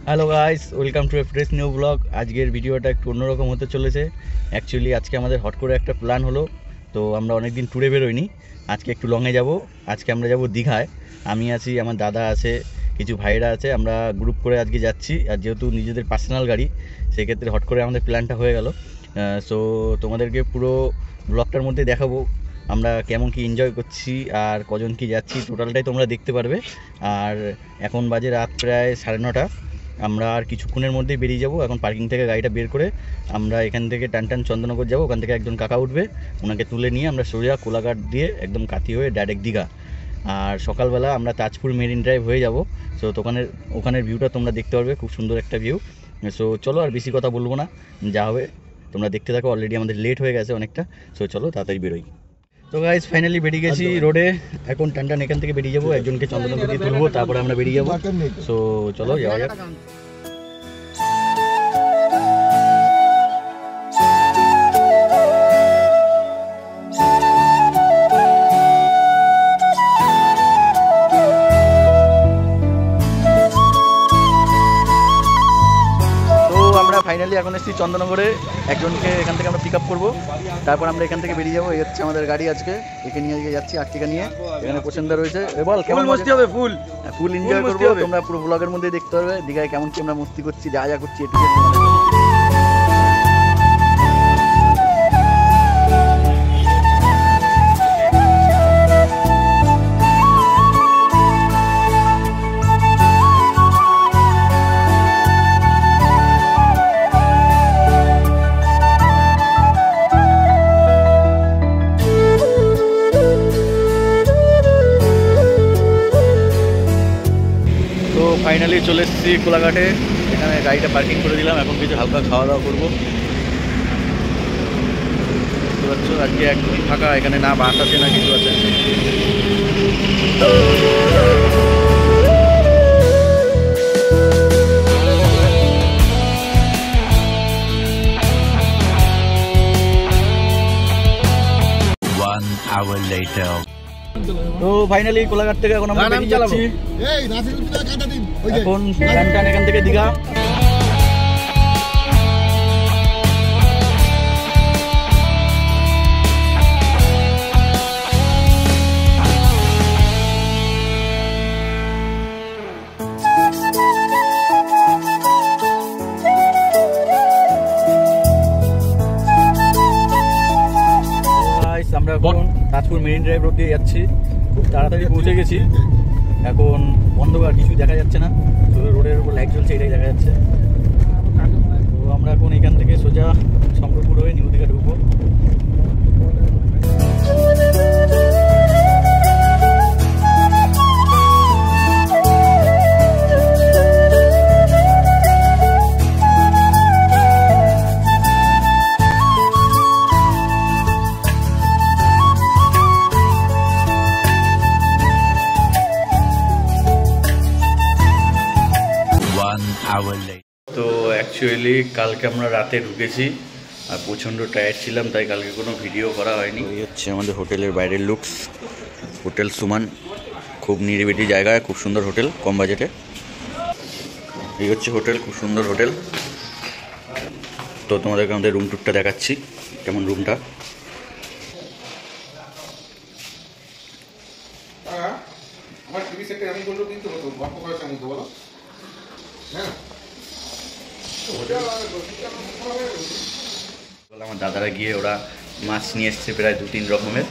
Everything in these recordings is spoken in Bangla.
Hello guys, welcome to A fresh new blog. আজকের ভিডিওটা একটু অন্যরকম হতে চলেছে। অ্যাকচুয়ালি আজকে আমাদের হট করে একটা প্ল্যান হলো, তো আমরা অনেকদিন ট্যুরে বেরোইনি। আজকে একটু লংয়ে যাব। আজকে আমরা যাব দীঘায়। আমি আছি, আমার দাদা আছে, কিছু ভাইরা আছে, আমরা গ্রুপ করে আজকে যাচ্ছি। আর যেহেতু নিজেদের পার্সোনাল গাড়ি, সেক্ষেত্রে হট করে আমাদের প্ল্যানটা হয়ে গেল। সো তোমাদেরকে পুরো ব্লগটার মধ্যে দেখাবো আমরা কেমন কি এনজয় করছি আর কজন কি যাচ্ছি, টোটালটাই তোমরা দেখতে পারবে। আর এখন বাজে রাত প্রায় 9:30। আমরা আর কিছুক্ষণের মধ্যেই বেরিয়ে যাব। এখন পার্কিং থেকে গাড়িটা বের করে আমরা এখান থেকে টানটান চন্দননগর যাব। ওখান থেকে একজন কাকা উঠবে, ওনাকে তুলে নিয়ে আমরা সোজা কোলাঘাট দিয়ে একদম কাতি হয়ে ডাইরেক্ট দীঘা। আর সকালবেলা আমরা তাজপুর মেরিন ড্রাইভ হয়ে যাব। সো ওখানের ভিউটা তোমরা দেখতে পারবে, খুব সুন্দর একটা ভিউ। সো চলো, আর বেশি কথা বলবো না, যা হবে তোমরা দেখতে থাকো। অলরেডি আমাদের লেট হয়ে গেছে অনেকটা। সো চলো তাড়াতাড়ি বেরোই। তো গাইস, ফাইনালি বেরিয়ে গেছি রোডে। এখন টানটান এখান থেকে বেরিয়ে যাবো, একজনকে চন্দননগর দিয়ে তুলবো, তারপরে আমরা বেরিয়ে যাবো। সো চলো যাওয়া যাক। ফাইনালি এখন এসেছি চন্দননগরে, একজনকে এখান থেকে আমরা পিক আপ করবো, তারপর আমরা এখান থেকে বেরিয়ে যাবো। এই হচ্ছে আমাদের গাড়ি, আজকে একে নিয়ে যাচ্ছি আর্টিকা নিয়ে। এখানে পছন্দ রয়েছে, বল কেমন মস্তি হবে? ফুল এনজয় করবো, তোমরা পুরো ব্লগের মধ্যে দেখতে পারবে দীঘায় কেমন কি আমরা মস্তি করছি, যা যা করছি এটুকু। ফাইনালি চলে এসেছি কোলাঘাটে। এখানে গাড়িটা পার্কিং করে দিলাম, এখন কিছু হালকা খাওয়া দাওয়া করবো। বুঝতে পারছো আজকে একদমই ফাঁকা, এখানে না বাস আছে না কিছু আছে। তো ফাইনালি কোলাঘাট থেকে এখন আমরা বেরিয়ে যাচ্ছি। এখন টানটান এখান থেকে দীঘা। আমরা এখন তাজপুর মেরিন ড্রাইভ রোড দিয়ে যাচ্ছি, খুব তাড়াতাড়ি পৌঁছে গেছি। এখন অন্ধকার, কিছুই দেখা যাচ্ছে না, শুধু রোডের উপর লাইট জ্বলছে, এটাই দেখা যাচ্ছে। তো আমরা এখন এখান থেকে সোজা শঙ্করপুর হয়ে নিউ দীঘা ঢুকবো। তো অ্যাকচুয়ালি কালকে আমরা রাতে ঢুকেছি আর প্রচণ্ড টায়ার্ড ছিলাম, তাই কালকে কোনো ভিডিও করা হয়নি। এই হচ্ছে আমাদের হোটেলের বাইরের লুকস। হোটেল সুমান, খুব নিরিবিলি জায়গায়, খুব সুন্দর হোটেল, কম বাজেটে। এই হচ্ছে হোটেল, খুব সুন্দর হোটেল। তো তোমাদেরকে আমাদের রুম টুরটা দেখাচ্ছি, কেমন রুমটা। আমার দাদারা গিয়ে ওরা মাছ নিয়ে এসছে প্রায় 2-3 রকমের।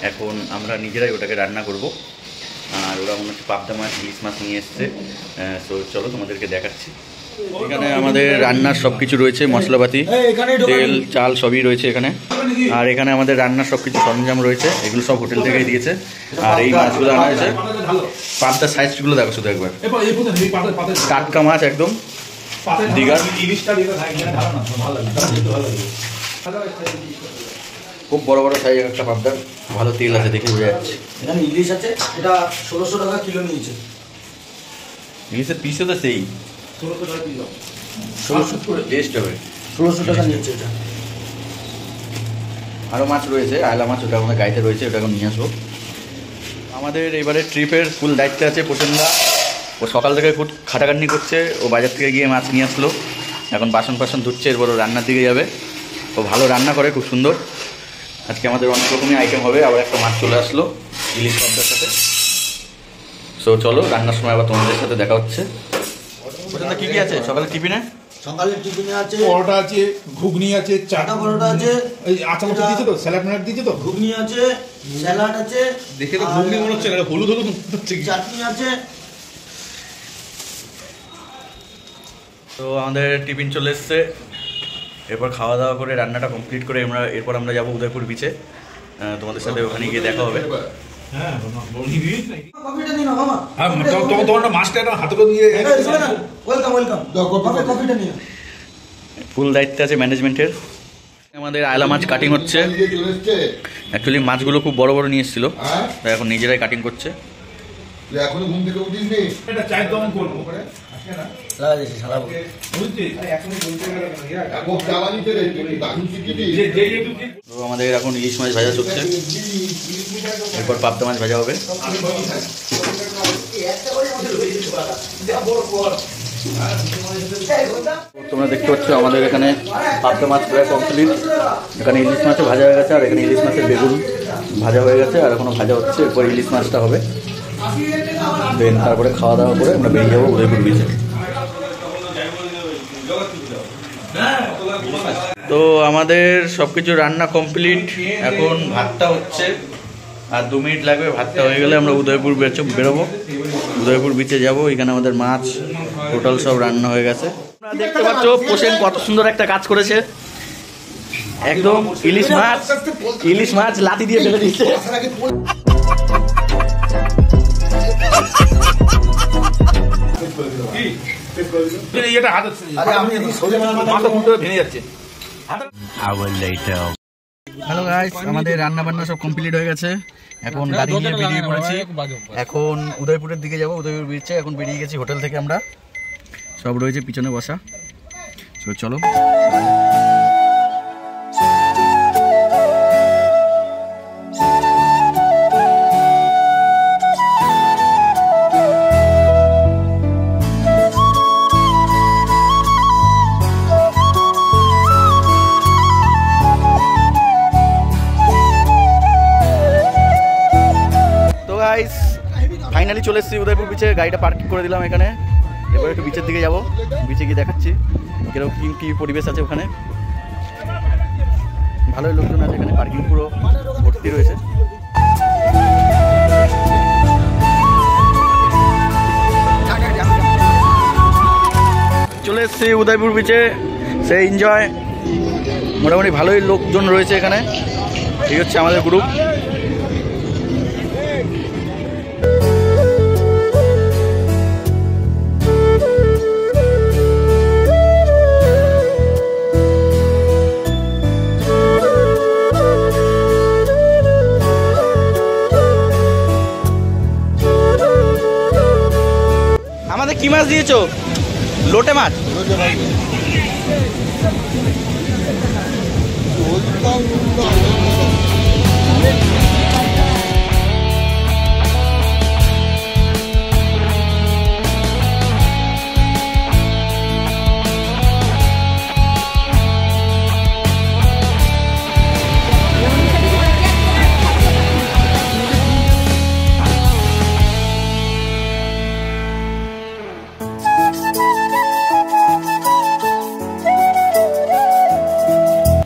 এখন আমরা নিজেরাই ওটাকে রান্না করব। আর ওরা মনে হচ্ছে পাবদা মাছ, ইলিশ মাছ নিয়ে এসছে। তো চলো তোমাদেরকে দেখাচ্ছি। এখানে আমাদের রান্নার সব কিছু রয়েছে, মশলাপাতি, তেল চাল সবই রয়েছে এখানে। আর এখানে আমাদের রান্নার সব কিছু সরঞ্জাম রয়েছে, এগুলো সব হোটেল থেকেই দিয়েছে। আর এই মাছগুলো আনা হয়েছে, পাবদার সাইজগুলো দেখো শুধু একবার, টাটকা মাছ একদম দীঘার। খুব বড় বড় সাইজ একটা পাবদার, ভালো তেল আছে দেখে বোঝা যাচ্ছে। এখানে ইলিশ আছে, এটা 1600 টাকা কিলো নিয়েছে। ইলিশের পিসও তো সেই 1600 টাকা কিলো, 1600 টেস্ট হবে, 1600 টাকা নিয়েছে এটা। আরও মাছ রয়েছে, আয়লা মাছ, ওটা আমাদের গাড়িতে রয়েছে, ওটা এখন নিয়ে আসবো। আমাদের এবারে ট্রিপের ফুল দায়িত্বে আছে প্রচন্ডা। ও সকাল থেকে খুব খাটাখাটনি করছে, ও বাজার থেকে গিয়ে মাছ নিয়ে আসলো, এখন বাসন ধুচ্ছে, এরপর ও রান্নার দিকে যাবে। ও ভালো রান্না করে, খুব সুন্দর। আজকে আমাদের অনেক রকমই আইটেম হবে, আবার একটা মাছ চলে আসলো ইলিশ পাবদার সাথে। সো চলো, রান্নার সময় আবার তোমাদের সাথে দেখা হচ্ছে। কী কী আছে সকালে টিফিনে? সকালে টিফিনে আছে পরোটা আছে, ঘুগনি আছে, চাটা পরোটা আছে, এই আচার মতো দিয়েছে তো, স্যালাড ম্যালাড দিয়েছে তো, ঘুগনি আছে, স্যালাড আছে, দেখে তো ঘুগনি মনে হচ্ছে না, হলুদ হলুদ হচ্ছে। চাটনি আছে। তো আমাদের টিফিন চলে এসছে, এরপর খাওয়া দাওয়া করে রান্নাটা কমপ্লিট করে এরপর আমরা যাবো উদয়পুর বিচে। তোমাদের সাথে ওখানে গিয়ে দেখা হবে। কফিটা নিন মামা। তোমার মাছটা হাতে করে দিয়ে ওয়েলকাম কফিটা নিন। ফুল দায়িত্বে আছে ম্যানেজমেন্টের। আমাদের আয়লা মাছ কাটিং হচ্ছে। অ্যাকচুয়ালি মাছগুলো খুব বড় বড় নিয়ে এসেছিল, তাই এখন নিজেরাই কাটিং করছে। এখনো ঘুম থেকে উঠিসনি? এটা চাই দমন করবো লাগা দিয়েছি সালাবো। এখন চালানিতে রে, তুই দারুণ শিখিবি। তো আমাদের এখন ইলিশ মাছ ভাজা চলছে, এরপর পাবদা মাছ ভাজা হবে। তোমরা দেখতে পাচ্ছ আমাদের এখানে পাবদা মাছ প্রায় কমপ্লিট। এখানে ইলিশ মাছও ভাজা হয়ে গেছে, আর এখানে ইলিশ মাছের বেগুন ভাজা হয়ে গেছে, আর এখনো ভাজা হচ্ছে। এরপর ইলিশ মাছটা হবে, দেন তারপরে খাওয়া দাওয়া করে আমরা বেরিয়ে যাবো উদয়পুর বিচে। তো আমাদের সব কিছু রান্না কমপ্লিট, এখন ভাতটা হচ্ছে, আর 2 মিনিট লাগবে। ভাতটা হয়ে গেলে আমরা উদয়পুর বেরোবো, উদয়পুর বিচে যাব। এখানে আমাদের মাছ টোটাল সব রান্না হয়ে গেছে। তোমরা দেখতে পাচ্ছ পোষেন কত সুন্দর একটা কাজ করেছে, একদম ইলিশ মাছ লাঠি দিয়ে ফেলে দিচ্ছে। হ্যালো গাইস, আমাদের রান্না বান্না সব কমপ্লিট হয়ে গেছে। এখন গাড়ি নিয়ে বেরিয়ে পড়েছি, এখন উদয়পুরের দিকে যাব। উদয়পুর বিচে এখন বেরিয়ে গেছি হোটেল থেকে আমরা, সব রয়েছে পিছনে বসা। তো চলো। ফাইনালি চলে এসেছি উদয়পুর বিচে, গাড়িটা পার্কিং করে দিলাম এখানে। এবার একটু বিচের দিকে যাব, বিচে গিয়ে দেখাচ্ছি কিরকম কী পরিবেশ আছে ওখানে। ভালোই লোকজন আছে এখানে, পার্কিং পুরো ভর্তি রয়েছে। চলে এসেছি উদয়পুর বিচে, সে এনজয়। মোটামুটি ভালোই লোকজন রয়েছে এখানে। এই হচ্ছে আমাদের গ্রুপ। আমাদের কি মাছ দিয়েছো? লোটে মাছ।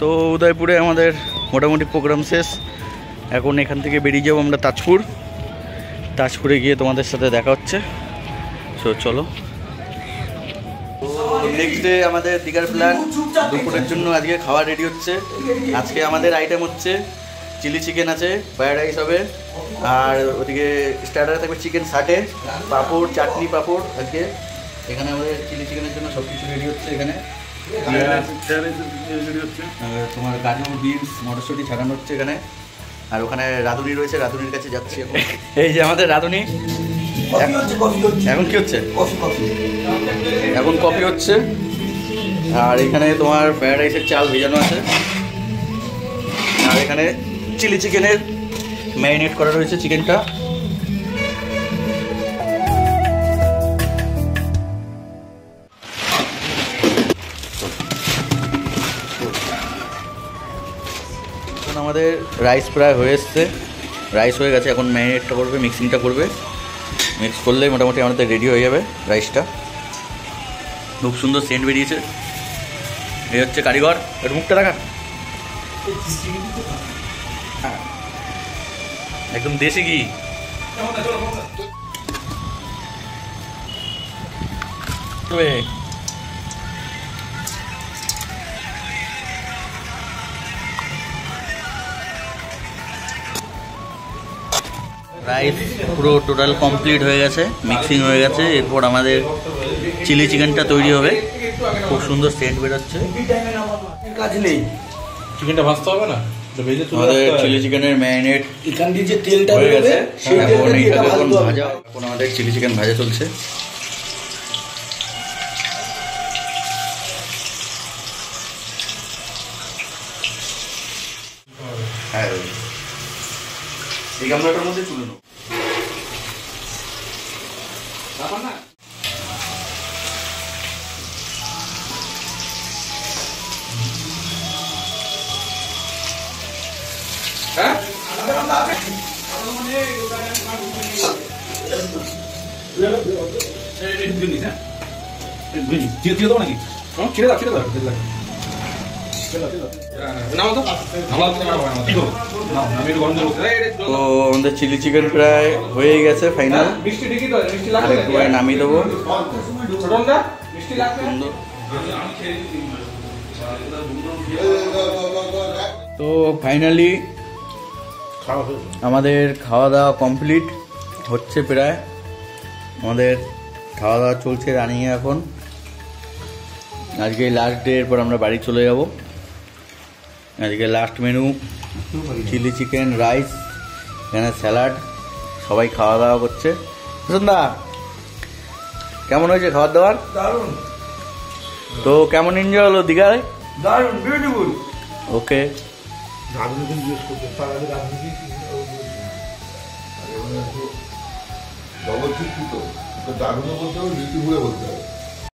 তো উদয়পুরে আমাদের মোটামুটি প্রোগ্রাম শেষ। এখন এখান থেকে বেরিয়ে যাবো আমরা তাজপুরে গিয়ে তোমাদের সাথে দেখা হচ্ছে। সো চলো। নেক্সট ডে আমাদের দীঘার প্ল্যান, দুপুরের জন্য আজকে খাবার রেডি হচ্ছে। আজকে আমাদের আইটেম হচ্ছে চিলি চিকেন আছে, ফ্রায়েড রাইস হবে, আর ওদিকে স্টার্টারে থাকবে চিকেন সাটে, পাঁপড়, চাটনি, পাঁপড়। আজকে এখানে আমাদের চিলি চিকেনের জন্য সব কিছু রেডি হচ্ছে। এখানে তোমার গাজর, বিনস, মটরশুঁটি ছাড়ানো হচ্ছে এখানে। আর ওখানে রাঁধুনি রয়েছে, রাঁধুনির কাছে যাচ্ছি এখন। এই যে আমাদের রাঁধুনি। এখন কি হচ্ছে? এখন কফি হচ্ছে। আর এখানে তোমার ফ্রায়েড রাইসের চাল ভেজানো আছে, আর এখানে চিলি চিকেনের ম্যারিনেট করা রয়েছে চিকেনটা। আমাদের রাইস প্রায় হয়ে এসছে, রাইস হয়ে গেছে, এখন ম্যারিনেটটা করবে, মিক্সিংটা করবে, মিক্স করলেই মোটামুটি আমাদের রেডি হয়ে যাবে রাইসটা। খুব সুন্দর সেন্ট বেরিয়েছে। এই হচ্ছে কারিগর, একটু মুখটা রাখা, একদম দেশি ঘি। রাইস পুরো টোটাল কমপ্লিট হয়ে গেছে, মিক্সিং হয়ে গেছে। এরপর আমাদের চিলি চিকেনটা তৈরি হবে, খুব সুন্দর সেন্ট বেরোচ্ছে। কাজ নেই, চিকেনটা ভাজতে হবে না, আমাদের চিলি চিকেনের ম্যারিনেট এখান দিয়ে যে তেলটা হয়ে গেছে, বেরোবে সেই এখন তেলটা দিয়ে এইটাকে এটা এখন ভাজতে হবে। ভাজা, এখন আমাদের চিলি চিকেন ভাজা চলছে। হ্যাঁ, এই গামলাটার মধ্যে তুলে নেব। চিড়ে দেবো নাকি? চিড়ে দাও, চিড়ে দাও। তো আমাদের চিলি চিকেন প্রায় হয়ে গেছে ফাইনাল, আর একটু পরে নামিয়ে দেবো। সুন্দর। তো ফাইনালি আমাদের খাওয়া দাওয়া কমপ্লিট হচ্ছে, প্রায় আমাদের খাওয়া দাওয়া চলছে রানিংয়ে। এখন আজকে লাস্ট ডে, এরপর আমরা বাড়ি চলে যাব। আজকে last menu chilli chicken, rice, এখানে স্যালাড, সবাই খাওয়া দাওয়া করছে। সুন্দা, কেমন হয়েছে খাবার দাবার? দারুণ তো কেমন এনজয় হলো দীঘায়? দারুণ, বিউটিফুল। ওকে, ডবল ঠিক তো দারুণ বলতে হবে, বিউটিফুলে বলতে হবে।